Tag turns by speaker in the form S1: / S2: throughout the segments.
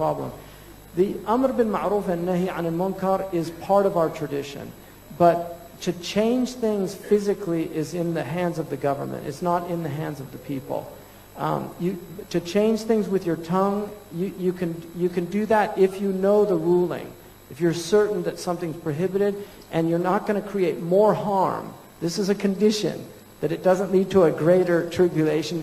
S1: problem. The Amr bil Ma'ruf and Nahi Anil Munkar is part of our tradition. But to change things physically is in the hands of the government. It's not in the hands of the people. To change things with your tongue, you can do that if you know the ruling. If you're certain that something's prohibited and you're not going to create more harm. This is a condition, that it doesn't lead to a greater tribulation.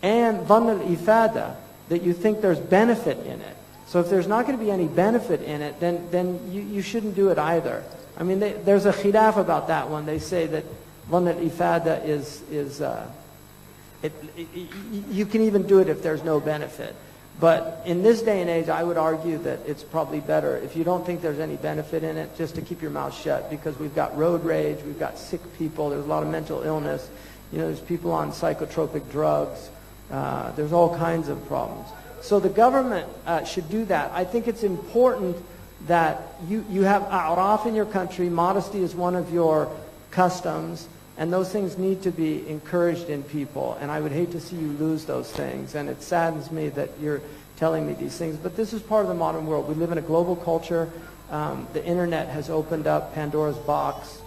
S1: And dhann al-ifada, that you think there's benefit in it. So if there's not going to be any benefit in it, then you shouldn't do it either. I mean, there's a khilaf about that one. They say that dhann al-ifada you can even do it if there's no benefit. But in this day and age, I would argue that it's probably better, if you don't think there's any benefit in it, just to keep your mouth shut, because we've got road rage, we've got sick people, there's a lot of mental illness, there's people on psychotropic drugs, there's all kinds of problems. So the government should do that. I think it's important that you have a'raf in your country. Modesty is one of your customs, and those things need to be encouraged in people. And I would hate to see you lose those things. And it saddens me that you're telling me these things. But this is part of the modern world. We live in a global culture. The internet has opened up Pandora's box.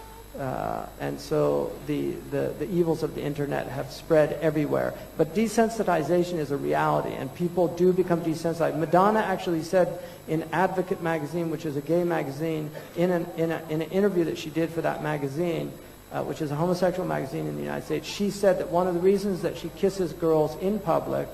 S1: And so the evils of the internet have spread everywhere. But desensitization is a reality, and people do become desensitized. Madonna actually said in Advocate magazine, which is a gay magazine, in an interview that she did for that magazine, which is a homosexual magazine in the United States, she said that one of the reasons that she kisses girls in public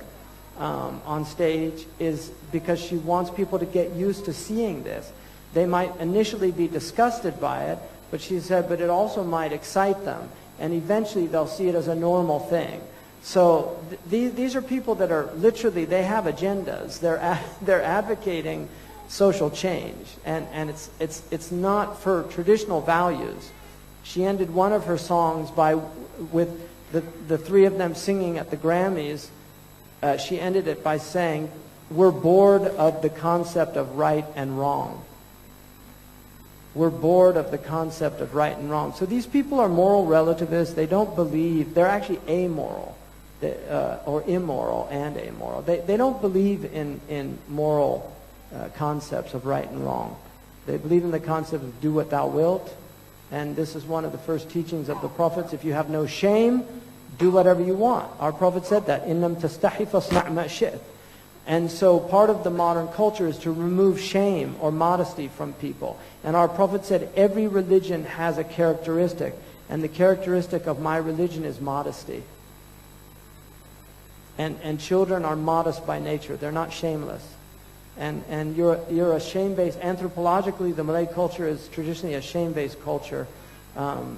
S1: on stage is because she wants people to get used to seeing this. They might initially be disgusted by it, but she said, but it also might excite them, and eventually they'll see it as a normal thing. So these are people that are literally, they have agendas. They're advocating social change, and it's not for traditional values. She ended one of her songs with the three of them singing at the Grammys. She ended it by saying, "We're bored of the concept of right and wrong." We're bored of the concept of right and wrong. So these people are moral relativists. They don't believe, they're actually amoral, or immoral and amoral. They don't believe in moral concepts of right and wrong. They believe in the concept of do what thou wilt. And this is one of the first teachings of the prophets. If you have no shame, do whatever you want. Our prophet said that. إِن لَمْ تَسْتَحِي فَاصْنَعْ مَا شِئْتَ. And so part of the modern culture is to remove shame or modesty from people. And our prophet said every religion has a characteristic. And the characteristic of my religion is modesty. And children are modest by nature. They're not shameless. And you're a shame-based, anthropologically the Malay culture is traditionally a shame-based culture.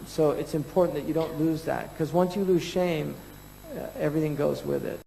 S1: So it's important that you don't lose that. Because once you lose shame, everything goes with it.